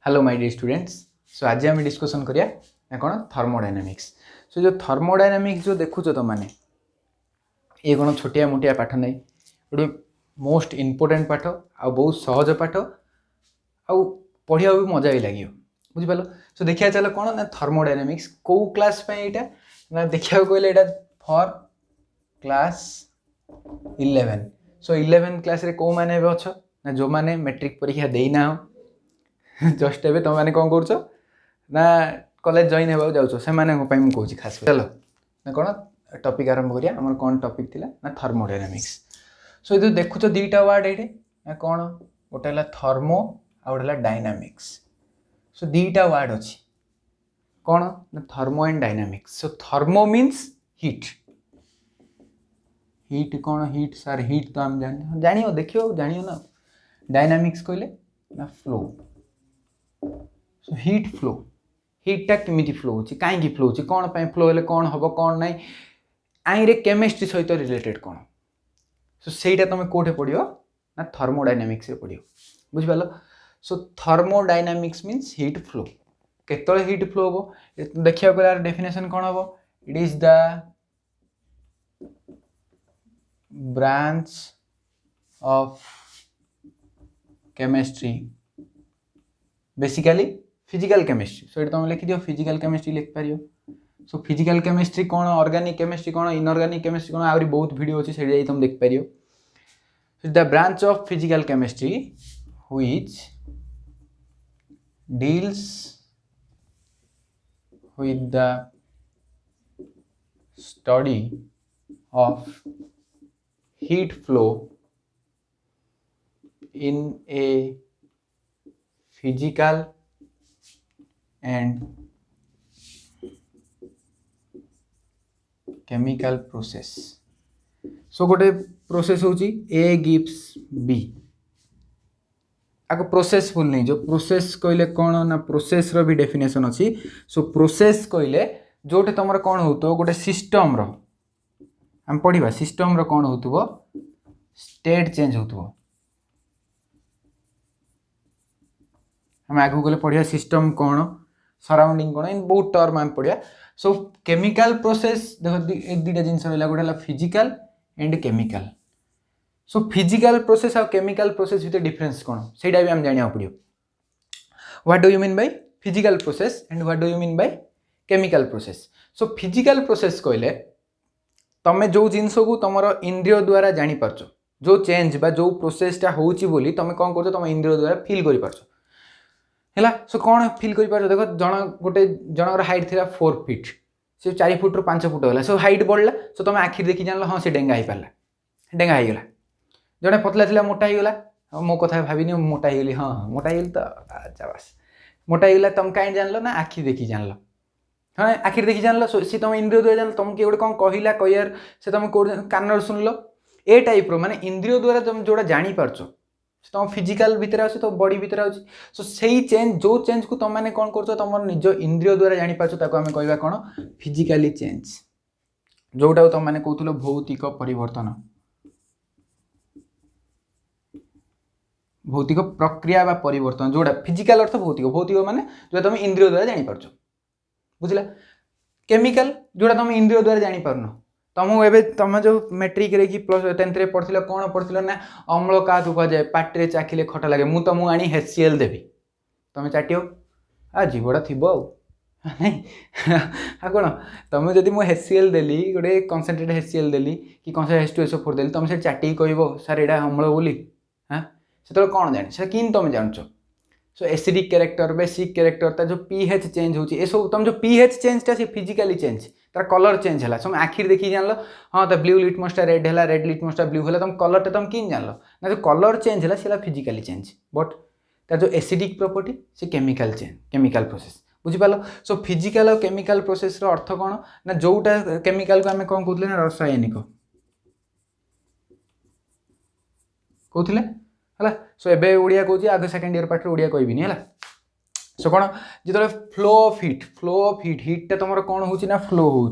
Hello my dear students. So आज आम discussion करिया कौन थर्मोडायनामिक्स। सो जो थर्मोडायनामिक्स जो देखुच तो माने ये कौन छोटिया मोटिया पाठ नहीं, गोटे मोस्ट इम्पोर्टेंट पाठ आ बहुत सहज पाठ आ पढ़िया भी मजा भी लगे बुझिपाल। सो देखिया चलो कौन ना थर्मोडायनामिक्स कौ क्लास यहाँ ना देखा कहले फॉर क्लास 11। सो 11 क्लास रे कौ माने अच्छ ना जो माने मैट्रिक परीक्षा देना जस्ट एवं तुम मैंने कौन कर ना कॉलेज जॉइन होगा जाऊँ से कहूँ खास चलो ना कौन टॉपिक आरंभ करिया। आम कौन टॉपिक थिला ना थर्मोडायनामिक्स। सो ये देखुच दुईटा वर्ड ये ना कौन गोटे है थर्मो आ गोटे डायनामिक्स। सो दुईटा वर्ड अच्छी कौन ना thermo and dynamics. So thermo means heat. Heat कौन हीट सार हीट तो आम जान देखियो जानियो ना। डायनामिक्स कहले ना फ्लो। सो हीट फ्लो हीटा केमी फ्लो हो कहीं फ्लो हो कौन फ्लो हेल्ले कौन हम कौन ना आई केमिस्ट्री सहित रिलेटेड कौन। सो सेटा तुम कौटे पढ़ ना थर्मोडायनामिक्स पढ़ बुझिपाल। So thermodynamics means heat flow केत हीट फ्लो हम देखा गला डेफिनेशन कौन हम it is the branch of chemistry basically physical chemistry. So ये तुम लिखि दियो फिजिकल केमिस्ट्री लिख पार। सो फिजिकल केमिस्ट्री कौन ऑर्गेनिक केमिस्ट्री कौन इनऑर्गेनिक केमिस्ट्री कौन आहरी बहुत वीडियो अच्छी से तुम देख पार। The branch of physical chemistry which deals with the study of heat flow in a physical and chemical process. So गोटे प्रोसेस होची A gives B आको प्रोसेस फुल नहीं जो प्रोसेस कहले कौन ना प्रोसेस रो भी डेफिनेशन अच्छी। सो प्रोसेस कहले जोटे तुम कौन हो गोटे सिस्टम रो हम पढ़ा सिस्टम रो कौन हो स्टेट चेंज हो। हम आगू गले पढ़िया सिस्टम कौन सराउंडिंग कौन इन बहुत टर्म आम पढ़िया। सो केमिकल प्रोसेस देख एक दुईटा जिन रहा गोटे physical and chemical. So physical process और केमिकल प्रोसेस भितर डिफरेंस कौन से भी आम जाना पड़ो। What do you mean by physical process and what do you mean by chemical process. So physical process कहले तुम जो जिनस को तुम इंद्रिय द्वारा जापर जो चेंज बा जो प्रोसेसटा होची बोली तुम कौन कर तुम इंद्रिय द्वारा फील कर है। सो कौन फील कर देख जन गोटे जनर हाइट थी 4 फीट से 4 फुट रू 5 फुट होगा। सो हाइट बढ़ला सो तुम आखिर देखी जान हाँ से डेंगा हो पारा डेंगा होगला। जड़े पतला थी मोटा होगला मो कथा भाविनी मोटा होगली हाँ हाँ मोटा होगली तो अच्छा बस मोटा होगला तुम कहीं जान ना आखि देखी जान हाँ आखिर देखी जान सी तुम इंद्रिय द्वारा जान तुम किए गोटे कौन कहला कहियार से तुम कौन कान शुणल ए टाइप रो माने इंद्रिय द्वारा तुम जोड़ा जापर तुम फिजिकल भितर आस तो बॉडी भितर आस। सो से चेंज जो चेंज को तुम मैंने कौन कर तुम निज इंद्रिय द्वारा जापर आम कह कौन फिजिकाली चेंज जोटा तुम मैंने कहूल भौतिक परिवर्तन भौतिक प्रक्रिया बा परिवर्तन जोड़ा फिजिकल अर्थ भौतिक भौतिक माने जो तुम इंद्रिय द्वारा जापर बुझला। केमिकल जोड़ा तुम इंद्रिय द्वारा जापर तुमको एवं तुम जो मैट्रिक रे कि प्लस 10th रे पढ़ कौन पढ़ ना अम्ल क्या कह जाए पाटे चाखिले खटा लगे मुझे तुमको आनी HCl देवी तुम चाटियो आ जीवटा थी नहीं कौन तुम जब मुझे HCl देली गोटे कनसेंट्रेट HCl देली कि कनसेंट्रेट H2SO4 देली तुम से चाटिक कह सार यहाँ अम्ल बोली हाँ से कौन जाने से कि तुम जान। So acidic character basic character जो pH चेंज हो सब तुम जो pH चेंजटा से फिजिकली चेंज तार कलर चेंज है तुम आखिर देखी जान हाँ तो ब्लू लिटमसटा रेड है रेड लिटमसटा ब्लू है तुम कलरटा तुम कि जान ना जो कलर चेंज है सी फिजिकली चेंज बट तार जो एसिडिक प्रॉपर्टी से केमिकल चेंज केमिकल प्रोसेस बुझिपाल। सो फिजिकल और केमिकल प्रोसेस रो अर्थ कौन ना जोटा केमिकल को आम कौन कहते ना रासायनिक कहते है। सो एबे ओडिया कहूँ आगे सेकेंड ईयर पार्ट ओडिया कहबिनी है। सो कौन जो फ्लो ऑफ हीट हीटा तुम कौन हो फ्लो हो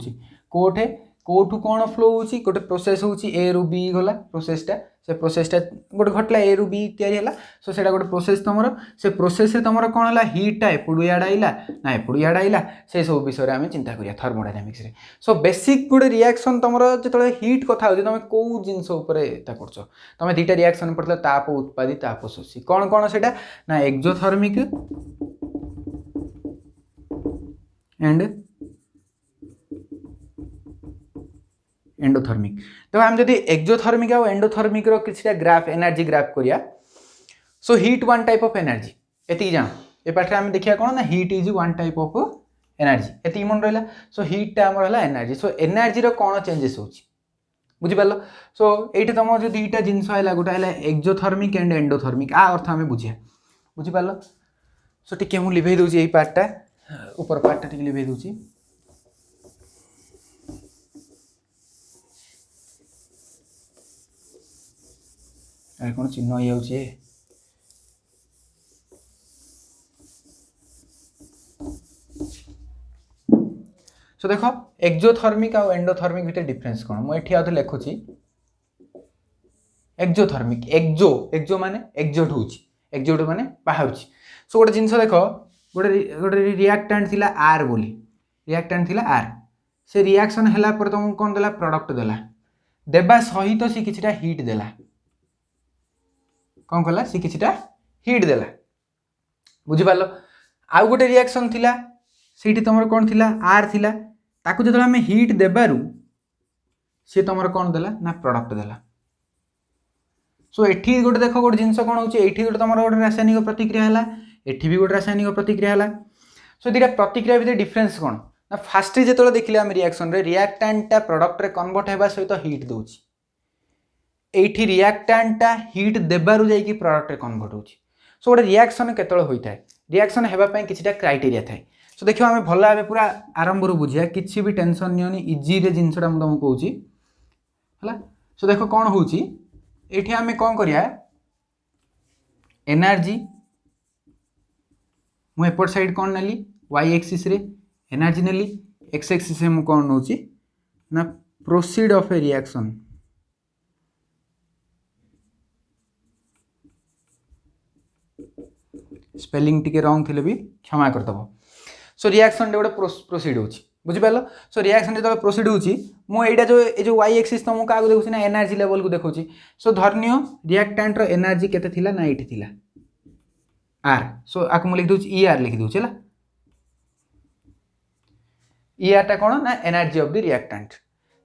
कोठे कोठू कौन फ्लो होची गोटे प्रोसेस होची ए रु बी गला प्रोसेसटा से प्रोसेसटा गोटे घटला ए रु बी तैयारी हैला सो सेटा गोटे प्रोसेस तमरो से प्रोसेस रे तमरो कोन हला हीटा एपडु याड आइला ना एपडु याड आइला से सब विषय रे हमें चिंता करिया थर्मोडायनामिक्स रे सो बेसिक गोटे रिएक्शन तमरो जतले हीट कथा होची तमे को जिंस ऊपर ता करछो तमे दीटा रिएक्शन पड़तला ताप उत्पादी ताप शोषी कौन सेटा ना एक्सोथर्मिक एंड एंडोथर्मिक तो हम जदि एक्सोथर्मिक और एंडोथर्मिक रो किछटा ग्राफ एनर्जी ग्राफ करिया so heat one type of energy एति जान ए पाठ रे हम देखिया कोन ना heat is one type of energy एति मन रहला सो हीट टा हमर हला एनर्जी सो एनर्जी रो कोन चेंजेस होची बुझि पालो सो एठी तम जो दुईटा जिंस हैला गोटा हैला एक्सोथर्मिक एंड एंडोथर्मिक आ अर्थ हमें बुझिया बुझि पालो सो टिके मु लिभै दोची एई पार्ट टा ऊपर पार्ट टा टिके लिभै दोची कौन चिन्ह हो सो देख एक्सोथर्मिक और एंडोथर्मिक भितर डिफरेंस कौन मुझे आते लिखुची एक्सोथर्मिक एक्सो एक्सो माने एक्सोट होची एक्सोट माने बाहर सो गोटे जिनस देख गोटे गोटे रिएक्टेंट थिला आर बोली रिएक्टेंट थिला आर से रिएक्शन हैला पर तुमको कौन देला प्रोडक्ट देला देबा सहित सी किछटा हीट देला कौन कला सी किछटा हीट देला बुझी पालो आउ गोटे रिएक्शन थिला सेठी तमर कौन थिला आर थिला ताकू जतले हमें हीट देबारु से तमर कौन देला ना प्रोडक्ट देला सो एठी गोटे देखो गोटे जिंस कौन होची एठी गोटे तमर गोटे रासायनिक प्रतिक्रिया हैला एठी भी गोटे रासायनिक प्रतिक्रिया हैला सो दीटा प्रतिक्रिया भितर डिफरेंस कौन ना फास्ट जेतले देखिले हम रिएक्शन रे रिएक्टेंट टा प्रोडक्ट रे कन्वर्ट हेबा सहित हीट दोची एठी रिएक्टेंट टा हीट देबारु जाई कि प्रोडक्ट रे कन्वर्ट होची सो गोटे रिएक्शन केतले होई थाए रिएक्शन हेबा पई किछटा क्राइटेरिया थाए सो देखियो हमें भल भाबे पूरा आरंभ रु बुझिया किछि भी टेंशन नियोनी इजी रे जिंसटा हम तुमको कहूची हला सो देखो कोन होची एठी हमें कोन करिया एनर्जी मु एपट साइड कोन नेली y एक्सिस रे एनर्जी नेली x एक्सिस रे मु कोन नोची ना proceed of A reaction spelling टिके रॉन्ग थिले भी क्षमा करतबो सो रिएक्शन गोटे प्रोसीड होची बुझि पालो सो रिएक्शन जो प्रोसीड होची मु एटा जो ए जो y एक्सिस तुमको का देखुची ना एनर्जी लेवल को देखुची सो धरनियो रिएक्टेंट रो एनर्जी केते थिला ना एठी थिला r सो आकु मु लिख दोची er लिख दोची हला er ता कोन ना एनर्जी ऑफ द रिएक्टेंट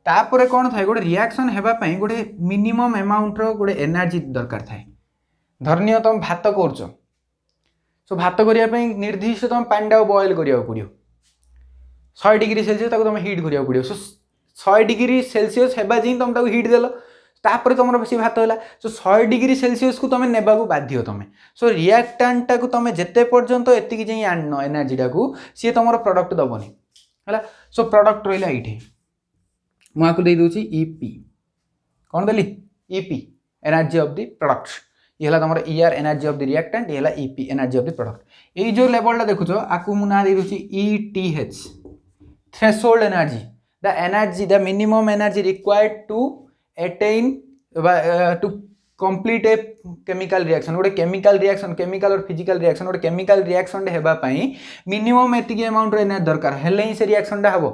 तापरे कोन थाय गोटे रिएक्शन हेबा पई गोटे मिनिमम अमाउंट रो गोटे एनर्जी दरकार थाय धरनियो तुम भात करछो सो भात करिया निर्दिष्ट तुम पानी बॉयल करिया पड़ो 100 डिग्री सेल्सियस तुम हिट करिया पड़ो सो 100 डिग्री सेल्सियस हेबा जी तुम हिट देल तापर तुम बेसी भात है सो 100 डिग्री सेल्सियस को तुम नेबा बाध्य तुम सो रिएक्टेंट टाक तुम जिते पर्यंत एतिक जाई आन एनर्जी टाक सी तुम प्रोडक्ट दबनी है सो प्रोडक्ट रहा ये मुझे दे दूची ईपी कौन देली EP energy of the product ये तुम ER energy of the reactant ये EP energy of the product ये जो लेवलटा देखुच आपको मुझे ना दे दूची ETH threshold energy the minimum energy required to attain to complete a chemical reaction गोटे केमिकल रिएक्शन केमिकल और फिजिकल रिएक्शन गोटे केमिकल रिएक्शन हेबा पई मिनिमम एतिक अमाउंट एनर्जी दरकार हेले ही से रिएक्शनटा हबो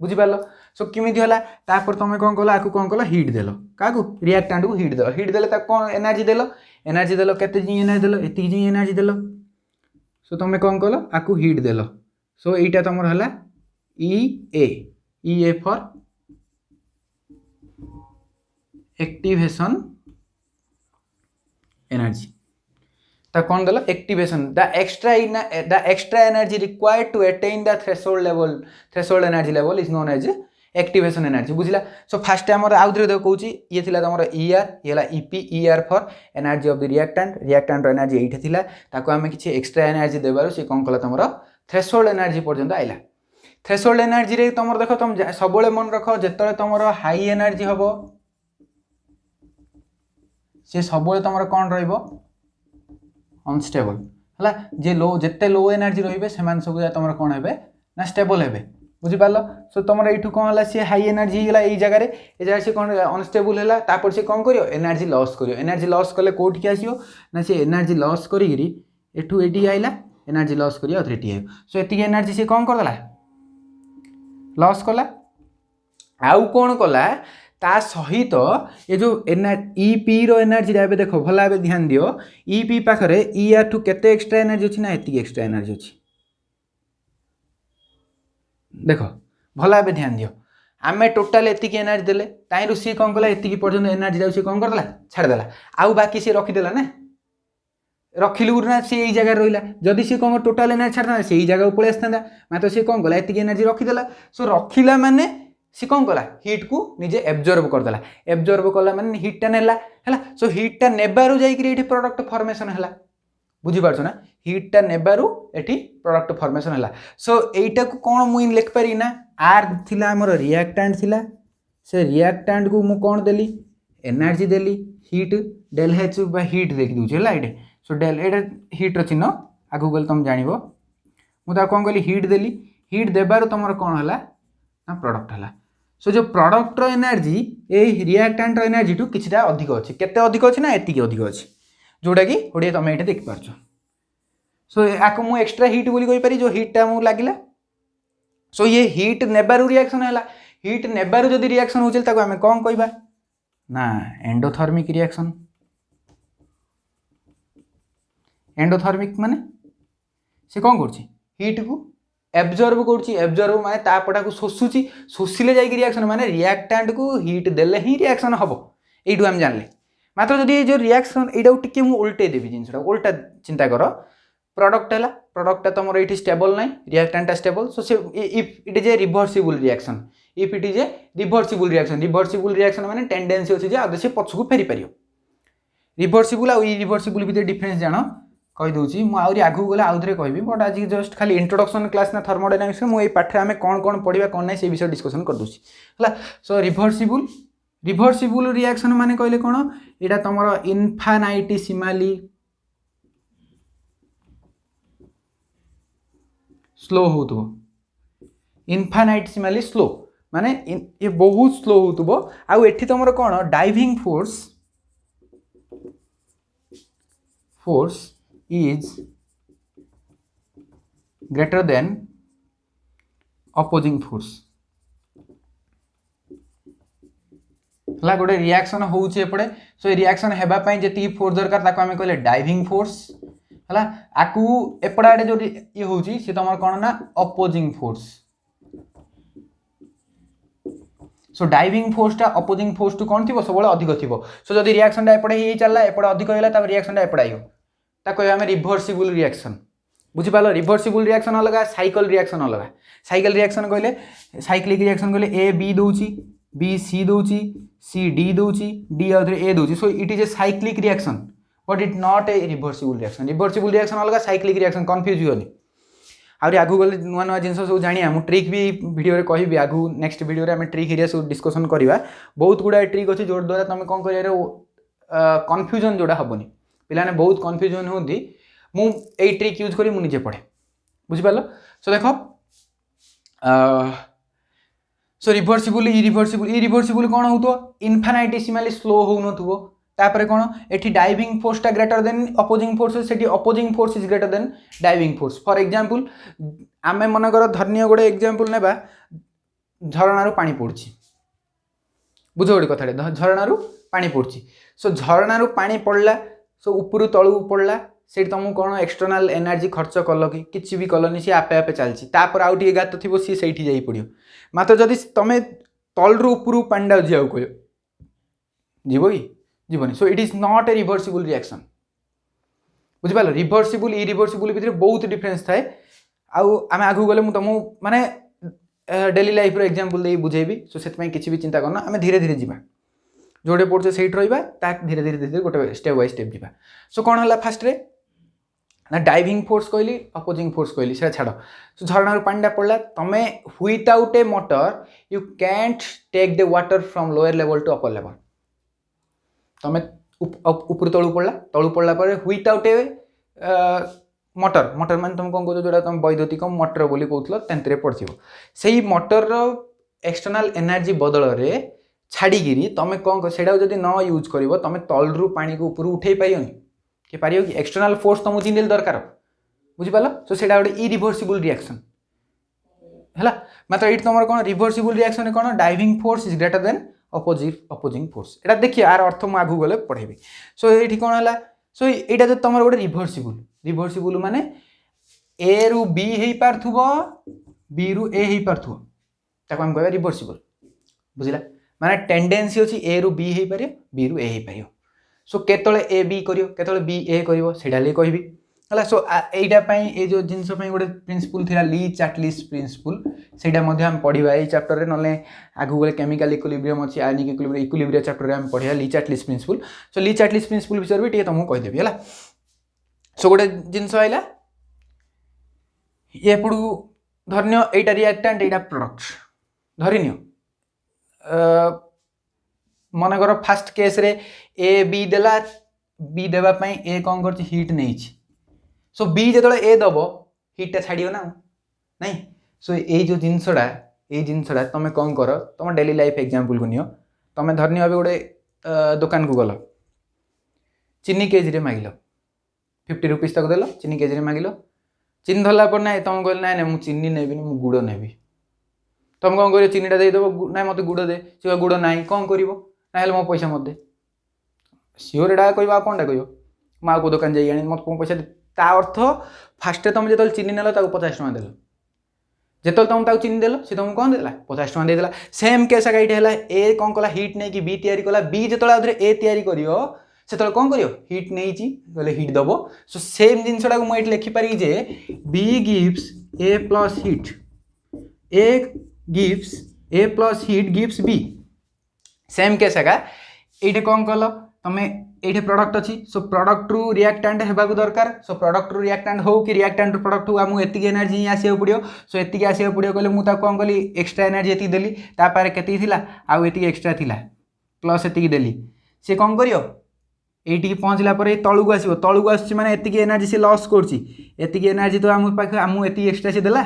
बुझी पालो सो किमिति होला तापर तुम कौन कल आकु कौन कल हिट देल क्या रिएक्टेंट को हिट देले कौन एनर्जी देल केते जी एनर्जी देल एति जी एनर्जी देल सो तुम कौन कल आकु हिट देल सो एटा तुम हला EA फॉर एक्टिवेशन एनर्जी ता कौन देल activation the extra energy required to attain the threshold energy level is known as activation energy बुझला सो फास्ट आमर आउ थरे देखो कहूची ये थिला तमरो ER ये ला EP ER for energy of the reactant energy एठी थिला ताको हमें किछि एक्स्ट्रा एनर्जी देबारो से कोन कला तमरो थ्रेशोल्ड एनर्जी पर्यंत आइला थ्रेशोल्ड एनर्जी रे तमर देखो तुम सबले मन रखो जेतले तमरो हाई एनर्जी हबो से सबले तमरो कोन रहइबो अनस्टेबल हला जे लो जेते लो एनर्जी रहिबे सेमान सब तमरो कोन हेबे ना स्टेबल हेबे बुझिपार। सो तुम यू कौन है सी हाई एनर्जी होगा ये जगह ये जगह सी कौन अनस्टेबल है तापर सी कौन कर एनर्जी लॉस कर एनर्जी लॉस कले कौटी आसो ना सी एनर्जी लॉस करूँ ये आइला एनर्जी लॉस कर सो ये एनर्जी सी कौन करदेला लॉस कला आउ कौन कला ता सहित ये जो ईपी रो एनर्जी देख भल भाव ध्यान दियो ईपी पाखरे ठू केते एक्स्ट्रा एनर्जी अच्छी ना एति एक्स्ट्रा एनर्जी अच्छी देख भल भाव ध्यान दियो आम टोटाल एतिक एनर्जी देले ताई सी कौन कला एतिक पर्यटन एनर्जी जाऊ सी कौन करदेला छाड़देला आउ बाकी सी रखीदेला ना रखिलु ना सी यही जगह रहा जदि सी कौन टोटाल एनर्जी छाड़ा से जगह पलि आसता मात्र सी कौन कला एतिक एनर्जी रखीदेला सो रखिला माने सी कौन कला हिट को निजे एब्जर्व करदेला एब्जर्व कला माने हिट टा नेला है सो हिट टा नेबारु जाइकरी एठी प्रोडक्ट फॉर्मेशन है बुझी पारछ ना हिट टा नेबारु एठी प्रोडक्ट फॉर्मेशन है सो एटा को कौन मुई लिख पारि ना आर थिला हमर रिएक्टेंट थिला से रिएक्टेंट को मु कौन देली एनर्जी देली हिट डेल एच बा हिट देखि दूची है एटे सो डेल एटा हिट रो चिन्ह आगु गल तुम जानिबो मु ता कौन कहली हिट देली हिट देबारु तुमर कौन हला ना प्रोडक्ट हला सो जो प्रोडक्ट रो एनर्जी ए रिएक्टेंट रो एनर्जी टू किछटा अधिक अछि केते अधिक अछि ना एतिके अधिक अछि जोटा कि ओडिया तुम एटा देख पारछो सो आको मु एक्स्ट्रा हिट बोली कहि पारि जो हिट टा मु लागिला सो ये हिट नेबारु रिएक्शन हला हिट नेबारु जदि रिएक्शन होचल ताको हमें कोन कहबा ना एंडोथर्मिक रिएक्शन एंडोथर्मिक माने से कौन कर हिट को एब्जर्व कर माने तापटा को शोषुची शोषिले जाइक रिएक्शन माने रिएक्टेंट को हिट देले ही रिएक्शन हम यू आम जानले मात्र जदि जो रिएक्शन यहाँ टिके मुझे उल्टे देवी जिनसा उल्टा चिंता कर प्रोडक्ट है प्रोडक्टा तुम ये स्टेबल ना रिएक्टेंटा स्टेबल सो से if it is A reversible reaction if it is A reversible reaction माने टेंडेंसी अच्छी आदि से पछकू फेरी पार रिभर्सिबल आ इरिभर्सिबल भितर डिफरेंस जान कहीदे मुझे आगू गले आउ थे कहि बट आज जस्ट खाली इंट्रोडक्शन क्लास ना थर्मोडायनामिक्स मुझे पाठ आम कौन कौन पढ़ा कौन ना से विषय डिस्कसन कर दूसरी है सो रिभर्सिबल रिएक्शन माने कहले कौन यहाँ तुम इनफाइनाइटेसिमाली स्लो हो इनफाइनाइटेसिमाली स्लो माने ये बहुत स्लो हो आउ एठी तुम कौन diving force is greater than opposing force हला गोटे रिएक्शन होउचे एपड़े सो रिएक्शन हेबा पई जेती फोर्स दरकार ताको हमें कहले डाइविंग फोर्स हला आकु एपड़ाडे जो ये होउची से तमर कोन ना opposing force so diving force टा opposing फोर्स टू कोन थिबो सबले अधिक थिबो सो जदी रिएक्शन टा एपड़े ही चलला एपड़े अधिक होला तब रिएक्शन टा एपड़े आइयो कह रिभर्सिबल रिएक्शन बुझिपाल रिभर्सिबल रिएक्शन अलग साइकिल रिएक्शन अलग साइकिल रिएक्शन कहले साइक्लिक रिएक्शन कहले ए बी दौची बी सी दौची सी डी दौची डी आउे ए दौची so it is a cyclic reaction but it not a reversible reaction अलग साइक्लिक रिएक्शन कन्फ्यूज होनी आगे आगू गले नुआ नुआ जिन सब जाना मुझे ट्रिक भी वीडियो कहि आगू नेक्स्ट वीडियो आम ट्रिक एरिया सब डिस्कसन करवा बहुत गुड़ा ट्रिक अच्छी जो द्वारा तुम कौन कर कन्फ्यूजन जोड़ा हेनी पिलाने बहुत कन्फ्यूजन होती मुझे ट्रिक यूज करी मुझे पढ़े बुझिपार सो देख सो रिभर्सिबल कौन हो इनफाइनाइटेसिमाली स्लो हो तापर कौन एठी डाइविंग फोर्स टा greater than opposing force Sethi opposing force is greater than diving force for example आमे मनकर धरनीय गोटे एग्जांपल नेबा झरणारू पानी पड़ुछि बुझ गोटे कथा झरणारू पानी पड़ुछि सो झरणारू पानी पड़ला सो उपरू तलू पड़ला से तुमको कौन एक्सटर्नाल एनर्जी खर्च कल कि किसी भी कलनी सी आपे आपे चलती तापर आउ टे गात थी सी से जा पड़ो मात्र जदि तुम तलू उपरू पांडा जा कह जीव कि जीवन so it is not a reversible reaction बुझिपार रिभर्सिबल इरिभर्सिबल भितर बहुत डिफरेंस थाए आम आगू गले मुझे तुमको माने डेली लाइफ रो एग्जांपल दे बुझेबी सो से किसी भी चिंता करना आम धीरे धीरे जीवा जोड़े पड़े से रहा धीरे धीरे धीरे गोटे स्टेप बाय स्टेप जीवा सो कौन है फास्ट रे ना डाइविंग फोर्स कहली अपोजिंग फोर्स कहली से छाड़ सो झरणार पानी पड़ला तुम without a motor you can't take the water from lower level to upper level तुम ऊपर तलू पड़ला पर विदाउट ए मटर मटर मान तुम कौन कहो जो तुम वैद्युतिक मटर बोली कहूल 10th रे पढ़िथिबो सेही मटर एक्सटर्नाल एनर्जी बदल रे छाड़ीगिरी तुम कौन से न यूज कर तुम तलू पानी को ऊपर उठे पारियोनी कि पार कि एक्सटर्नाल फोर्स तुमको जिंदगी दरकार बुझिपाल सो से गोटे इरिभर्सिबल रिएक्शन है मात्र ये तुम कौन रिभर्सिबल रिएक्शन कौन diving force is greater than opposing force एटा देखिए यार अर्थ मुझे आगू गले पढ़ेबी सो ये कौन है सो यहाँ जो तुम गोटे रिभर्सिबल माने ए रु बी हो पार्थुब बी रु ए हो पार्थुब ताको हम कहबा रिभर्सिबल बुझिला माने टेंडेंसी अछि ए रु बी हो पारे बी रु ए हो पारियो सो केतळे ए बी करियो केतळे बी ए करियो सेडा ले कहबी हला सो एटा पई ए जो जिंस पई गोटे प्रिंसिपल थिला ली चार्टलिस प्रिंसिपल सेटा मध्ये हम पढिबा ए चैप्टर रे नले आगु गले केमिकल इक्विलिब्रियम अछि आयनिक इक्विलिब्रियम चैप्टर रे हम पढिया ली चार्टलिस प्रिंसिपल सो ली चार्टलिस प्रिंसिपल विषय भी टिके तुमको कहि देबी हला सो गोटे जिंस आइला ये पडू धरनियो एटा रिएक्टेंट एटा प्रोडक्ट धरिनियो मनकर फास्ट केस रे ए बी देला बी देवा पई ए कौन कर हिट नहीं सो बी जो ए दब हिटा छाड़ियो ना नहीं सो ये जो जिनसटा तुम कौन कर तुम डेली लाइफ एग्जांपल को नियो तुम धरनी अभी गोटे दुकान को गल चीनी केजी रे मागिल 50 रुपीज तक देल चीनी केजी रे मागिल चीनी धरला पर ना तुम कहल ना मुझे चीनी नेबी मु गुड़ नेबी तुम कौन कर चीनीटा देदेव ना मत गुड़ दे सी गुड़ ना कौन कर ना मो पैसा मत दे सिओर एटा कह कौनटा कह माँ को दुकान जाइए मत पैसा दे ता अर्थ फास्ट तुम जो चीनी नेल 50 टका देल जो तुम चीनी देल सी तुमको कौन देला 50 टका देदेला सेम केस आगे ये ए कौन कला हिट नहीं कि बी तैयारी कला बी जो ए तैयारी करियो से कौन करियो हिट नहीं गले हिट दबो सो सेम जिनसटा को मुझे लिखिपारि जे B gives A plus heat A gives A plus heat gives B same case आगा ये कौन कल तुम ये प्रोडक्ट अच्छी सो प्रोडक्ट रु रिएक्टेंट होगा दरकार सो प्रोडक्ट रु रिएक्टेंट हो कि रिएक्टेंट रु प्रोडक्ट हो आमको एति एनर्जी ही आसिया पड़ो सो एति आसिया पड़ो कहले मुझे कौन कली एक्सट्रा एनर्जी एति देली तापर केति थिला आउ एति एक्सट्रा थिला प्लस एति देली सी कौन करियो ये पहुँचला तलू आसो तलू आस एति एनर्जी से लॉस करती एनर्जी तो आम पाखे आमको एति एक्सट्रा से देला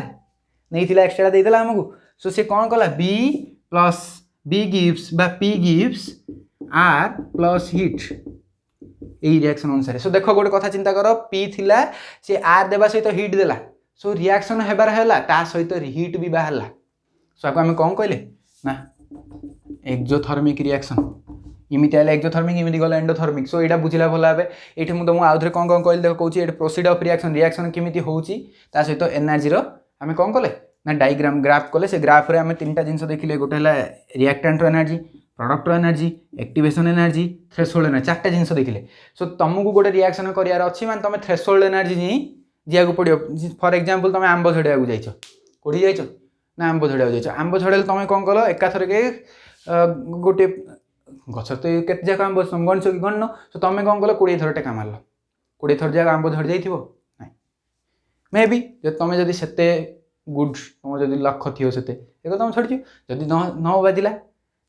नहीं एक्सट्रा देदेला आमको सो से कौन कला बी प्लस बी गिव्स बा P gives R plus heat यही रिएक्शन अनुसार सो देख गोटे कथा चिंता कर पी थिला से आर देवा सहित हिट देला सो रिएक्शन हेबार हैला ता सहित हिट भी बाहरला सो आपको आम कौन कहले ना एक्सोथर्मिक रिएक्शन इमिति आइला एक्सोथर्मिक इमिति गला एंडोथर्मिक सो एटा बुझिला भला भाबे एठी मु तुमको आउथरे कौन कौन कहले देख कहूची एटा प्रोसीड ऑफ रिएक्शन रिएक्शन केमिति होउची ता सहित एनर्जी रो आम कौन कले ना डायग्राम ग्राफ कले से ग्राफ रे आम तीनटा जिंस देखिले गोटे हला रिएक्टेंट रो energy product energy activation energy threshold energy चार्टा जिन देखिले सो तुमको गोटे रिएक्शन करार अच्छी मान तुम थ्रेशोल्ड एनर्जी ही दिया पड़ो फॉर एग्जांपल तुम आंब झड़िया जाइछ कौटी जाइछ ना आंब झड़िया जाइछ आंब झड़े तुम कौन कल एकाथर के गोटे गछ तो के जाक आंब गणिस कि गण सो तुम कौन कल 20 थर टेका मारल 20 थर जाक आंब झड़ी जाइथिबो ना मे बी तुम जदि सेते गुड तुम जदि लख थी सेते तुम छड़ी जदि न बाजिला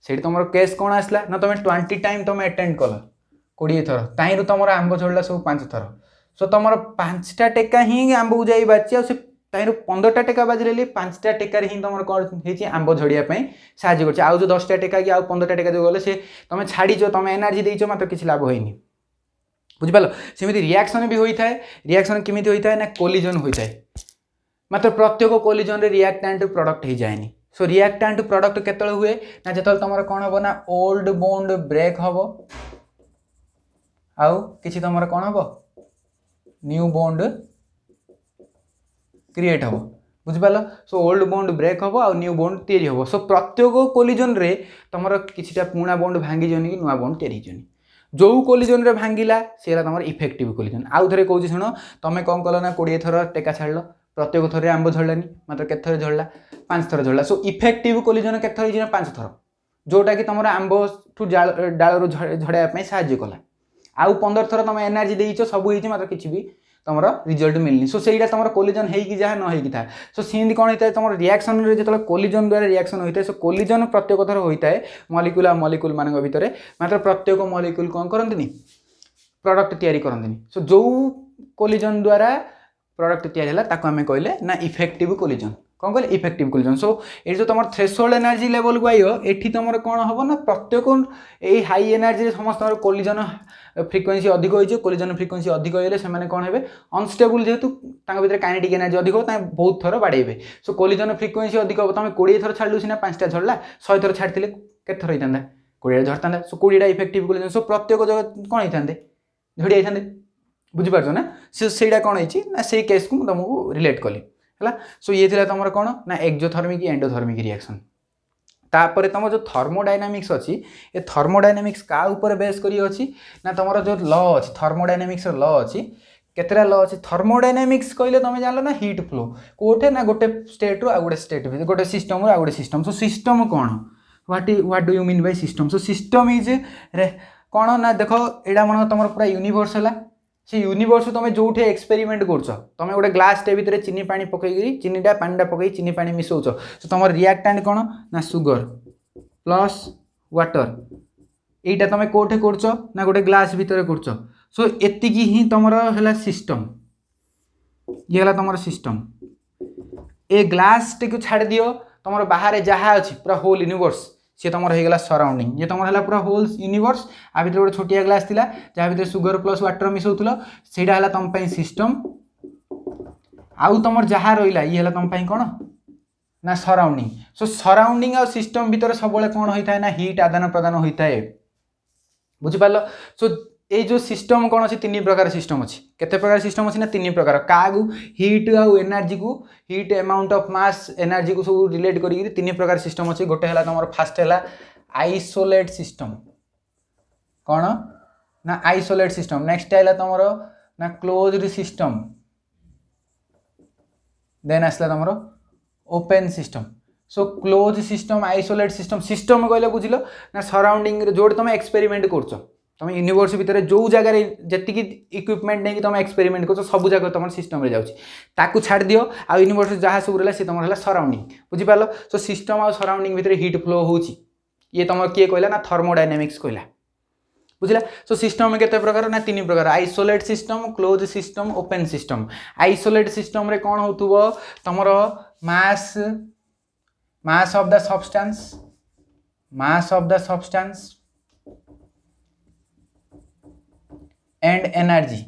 से तुम केस कौन आसला ना तुम 20 टाइम तुम अटेंड कल 20 थर ताही तुम आंब झड़ला सब 5 थर सो तुम 5टा टेका ही आंब को जाई बाची से ताही 15टा टेका बाजिले 5टा टेकार ही तुम कौन है आंब झड़िया साहय कर आउ जो 10टा टेका कि आउ 15टा टेका जो गले से तुम छाड़ी तुम एनर्जी देच मात्र किसी लाभ होनी बुझिपाल सेमती रिएक्शन भी होता है रिएक्शन केमिति होता है ना कोलिजन होता है मात्र प्रत्येक कोलिजन रे रिएक्टेंट प्रोडक्ट हो जाएनी सो रिएक्टेंट प्रोडक्ट केतले हुए ना जो तुम कौन हम ना ओल्ड बॉन्ड ब्रेक हम आउ किसी तुम कौन हम न्यू बॉन्ड क्रिएट हम बुझिपाल सो ओल्ड बॉन्ड ब्रेक हम आउ न्यू बॉन्ड तैयारी हम सो प्रत्येक कोलिजन रे तुम किछिटा पुराना बॉन्ड भांगी जनी कि नुआ बॉन्ड तैयारी जनी जो कोलिजन रे भांगिला से तुम इफेक्टिव कोलिजन आउ थे कौन शुण तुम कौन कल ना 20 थर टेका छाड़ प्रत्येक थर आंब झड़लानी मात्र के थर झड़ला 5 थर झड़ला सो इफेक्टिव कोलिजन के थर 5 थर जोटा कि तुम आंब ठू डाल झड़ाई साहय कला आउ 15 थर तुम एनर्जी देच सब हो मात्र किसी भी तुम रिजल्ट मिलनी सो से तुम कोलिजन होगी जहाँ न होगी था सो सीधी कौन होता है तुम रिएक्शन जो कोलिजन द्वारा रिएक्शन होता है सो कोलिजन प्रत्येक थर होता है मलिक्यूल आ मलिक्यूल मान भितर मात्र प्रत्येक मलिक्यूल कौन करती प्रोडक्ट तैयारी करती सो जो कोलिजन द्वारा प्रोडक्ट तैयारी ताको आम कहले ना इफेक्टिव कोलिजन कौन कहले इफेक्टिव कोलिजन सो ये जो तुम थ्रेशोल्ड एनर्जी लेवल को आइयो एठी तुम कौन हम ना प्रत्येक यही हाई एनर्जी समस्त कोलिजन फ्रिक्वेन्सी अधिक होइए कोलिजन फ्रिक्वेन्सी अधिक होइले से माने कौन हेबे अनस्टेबल जेहेतु भीतर काइनेटिक एनर्जी अधिक हो बहुत थर बाड़ेबे सो कोलिजन फ्रिक्वेन्सी अधिक हो तुम 20 थर छाड़ू सीना 5टा झड़ला 100 थर छाड़ते के थर होता 20 झड़ता सो 20टा इफेक्टिव कोलिजन सो प्रत्येक जगह कौन होता झड़ी जाते बुझीपार ना से कौन है से केस को तुमको रिलेट कली है सो ये थी तुम कौन ना एक्जोथर्मिक एंडोथर्मिक रिएक्शन तापर तुम जो थर्मोडायनामिक्स अच्छी ये थर्मोडायनामिक्स का ऊपर बेस करी अच्छी ना तुम जो ल अच्छी थर्मोडायनामिक्स ल अच्छी केतरा ल अच्छी थर्मोडायनामिक्स कहले तुम जान ना हीट फ्लो कोठे ना गोटे स्टेट रु आ गोटे स्टेट गोटे सिस्टम रु आ गोटे सिस्टम सो सिस्टम कौन what do you mean by system so system is कौन ना देख यहाँ मन तुम पूरा यूनिवर्स है से यूनिवर्स तुम जो एक्सपेरिमेंट कर तुम गोटे ग्लासटे भितर चीनी पानी पकईकरी चीनीटा पानीटा पकई चीनी पानी मिसौच सो तुम रिएक्टेंट कौन ना सुगर प्लस वाटर यहीटा तुम कौटे कर ना गोटे ग्लास भितर कर सो एति ही तुम है सिस्टम ये तुम सिस्टम ए ग्लास टे छाड़ दियो तुम बाहर जहाँ अच्छी पूरा होल यूनिवर्स सी तुम होगा सराउंडिंग ये तुम है पूरा होल यूनिवर्स आ भर गोटे छोटिया ग्लास थिला जहाँ भर सुगर प्लस वाटर मिसौल से तुम सिस्टम आउ तुम जहाँ रहा ये तुम कौन ना सराउंडिंग सो सराउंडिंग आ सिस्टम भितर सब कौन होता है ना हीट आदान प्रदान होता है बुझिपार सो ये जो सिस्टम कौन अच्छी 3 प्रकार सिस्टम अच्छी केते प्रकार सिस्टम अच्छी ना 3 प्रकार क्या हीट आउ एनर्जी को heat amount of mass energy को सब रिलेट करी 3 प्रकार सिस्टम अच्छी गोटे है तुम फास्ट है आइसोलेट सिस्टम कौन ना आइसोलेट सिस्टम नेक्स्ट है तुम ना क्लोज्ड सिस्टम देन आसला तुम open system so close system isolate system system कहले बुझिल ना सराउंडिंग जो तुम एक्सपेरिमेंट कर तुम यूनिवर्स भितर जो जगार जी इक्विपमेंट नहीं तुम एक्सपेरिमेंट कर सब जगह तुम सिस्टम रे जाऊँ छाड़ दियो आ यूनिवर्स जहाँ सब रहा सी तुम है सराउंडिंग बुझिपार सो सिस्टम आ सराउंडिंग भितर हीट फ्लो होची ये तुम किए कहला ना थर्मोडायनामिक्स कहला बुझला सो सिस्टम केते प्रकार ना 3 प्रकार isolate system close system open system isolate system रे कौन होतुबो तुमर mass of the substance and energy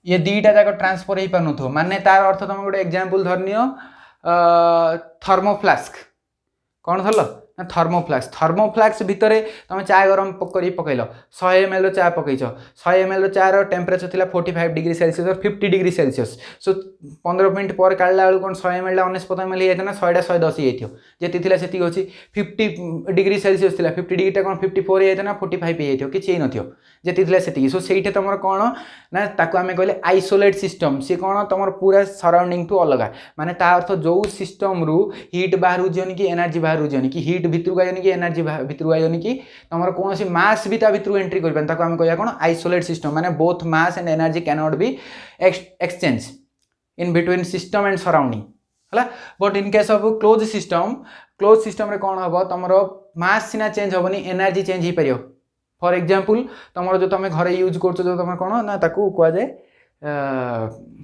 ये दीटा जाक ट्रांसफर हो पार माने तार अर्थ तुम गोटे एग्जांपल धरनियो थर्मोफ्लास्क कौन धरल ना थर्मोफ्लास्क भितर तुम चा गरम कर पकईल 100 ml चा पकईच 100 ml चार टेम्परेचर थिला 45 डिग्री सेल्सियस और 50 डिग्री सेल्सियस सो 15 मिनट पर काढ़ला बेलू कौन 100 ml 99 ml होता ना 100 110 ये जी से अच्छी 50 डिग्री सेल्सियस थिला 50 डिग्री कौन 54 होता ना 45 होता कि जी से सो से तुम कौन ना ताको आम कहले आइसोलेट सिस्टम सी कौन तुम पूरा सराउंडिंग टू अलग माने ता अर्थ जो सिस्टम रु हीट बाहर जानी कि एनर्जी बाहर जानी कि हीट भितर आनी कि एनर्जी भितर आनी कि तुम कौन मास भी भितर एंट्री कर आम कह कौन आइसोलेट सिस्टम माने both mass and energy can not be exchange in between system and surrounding है but in case of close system रे कौन हम तुम मास सीना चेंज हेनी एनर्जी चेंज हो पार फॉर एग्जांपल तुम जो तुम घरे यूज कर तुम कौन ना ताकू कह जाए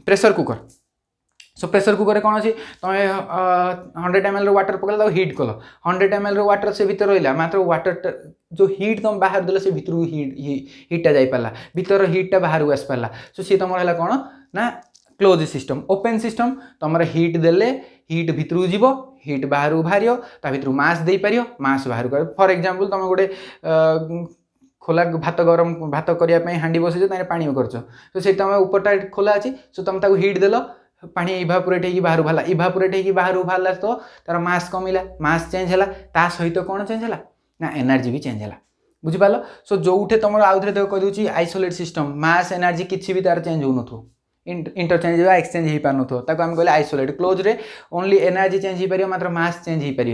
pressure cooker so pressure cooker कौन अच्छी तुम 100 ml वाटर पकड़ हीट कल 100 ml वाटर से भीतर रहा मात्र वाटर जो हीट तुम बाहर देल से भीतर हीटा जापारा भीतर हीटा बाहर आस पारा सो सी तुम है कौन ना क्लोज सिस्टम ओपन सिस्टम तुम हीट देले हीट भितर जीव हीट बाहर बाहर ता भीतर मास दे पार मास बाहर फॉर एग्जांपल तुम गोटे खोला भात गरम भात करने हाँडी बसैच पानी कर तो से तुम उपरटा खोला अच्छी सो तुम ताको हीट देल पानी इभापोरेट होगी बाहर बाहर इभापोरेट होगी बाहर बाहर तो तार मास कमिला मास चेंज है ता सहित कौन चेंज है ना एनर्जी भी चेंज है बुझिपार सो जो तुम आउ थे कहीदे आइसोलेट सिस्टम मास एनर्जी किसी भी तार चेंज हो इंटरचेंज एक्सचेंज हो पार ताको आम कहले आइसोलेट क्लोज रे ओनली एनर्जी चेंज हो पार मात्र मास चेंज हो पार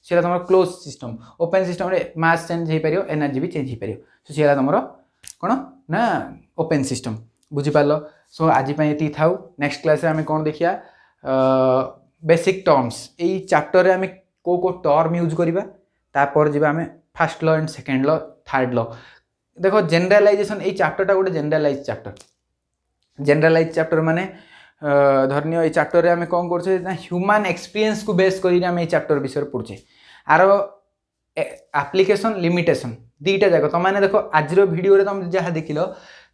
से तुम क्लोज सिस्टम ओपन सिस्टम रे मास चेंज हो पार एनर्जी भी चेंज हो पार सो सी तुम कौन ना ओपन सिस्टम बुझिपार सो आज ये था नेक्स्ट क्लास आम कौन देखिया बेसिक टर्म्स यही चैप्टर आम को टर्म यूज करवा तापर जी आम first law and second law third law देखो जनरलाइजेशन यही चैप्टरटा गोटे जनरलाइज चैप्टर जनरलाइज चैप्टर माने धरनियो ये चैप्टर रे आमे कोन करछे ना ह्यूमन एक्सपीरियंस को बेस करी आमे ये चैप्टर विषय पढ़छे आरो एप्लीकेशन लिमिटेशन दीटा जाक तुम मैंने देखो आज वीडियो रे तुम जहाँ देखिल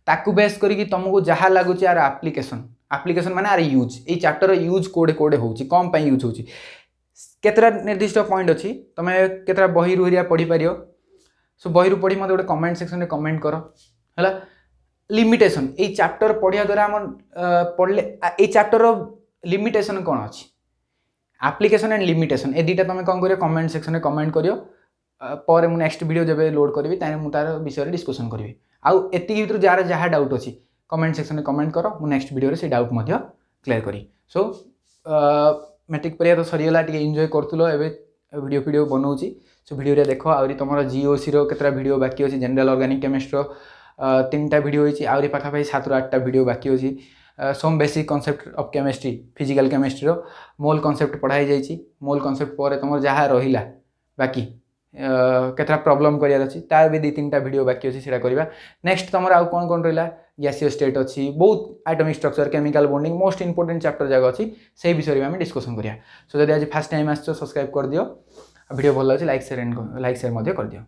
ताकू बेस करी तुमको जहाँ लगुच यार एप्लीकेशन एप्लीकेशन माने यार यूज ये चैप्टर यूज कोडे कोडे होची कम पाई यूज होची केतरा निर्दिष्ट पॉइंट अच्छी तुम केतरा बही रुहरिया पढ़ी पारियो सो बही रु पढ़ी मत गोटे कमेंट सेक्शन में कमेंट कर है लिमिटेशन ये चैप्टर पढ़िया द्वारा आम पढ़ले ये चैप्टर लिमिटेशन कौन अच्छी एप्लीकेशन एंड लिमिटेशन ए दुटा तुम कौन करियो कमेंट सेक्शन में कमेंट करियो पर मु नेक्स्ट वीडियो जब लोड करी तार मु तार विषय डिस्कशन करी आउ एति भीतर जार जहाँ डाउट अच्छी कमेंट सेक्शन में कमेंट कर मु नेक्स्ट वीडियो से डाउट मध्य क्लियर करी सो मैट्रिक परीक्षा तो सरीगला टे एंजॉय करतुलो एबे वीडियो वीडियो बनाऊँगी सो वीडियो देख आउरी तुम जीओसी केतरा वीडियो बाकी अच्छी जनरल ऑर्गेनिक केमिस्ट्री 3टा वीडियो होती आउरी पाखापाखि 7 ରୁ 8टा वीडियो बाकी अच्छी some basic concept of chemistry physical chemistry mole concept पढ़ाई जाइए मोल कॉन्सेप्ट पर तुम जहाँ रहा बाकी केतरा प्रॉब्लम करार अच्छी तार भी 2-3टा वीडियो बाकी अच्छी से करवा नेक्स्ट तुम आउ कौन कौन रहा गैसीय स्टेट अच्छी बहुत atomic structure chemical bonding most important chapter जगह अच्छी से विषय में आम डिस्कसन करिया सो जब आज फास्ट टाइम आस सब्सक्राइब कर दियो वीडियो भल लगे लाइक शेयर कर दियो।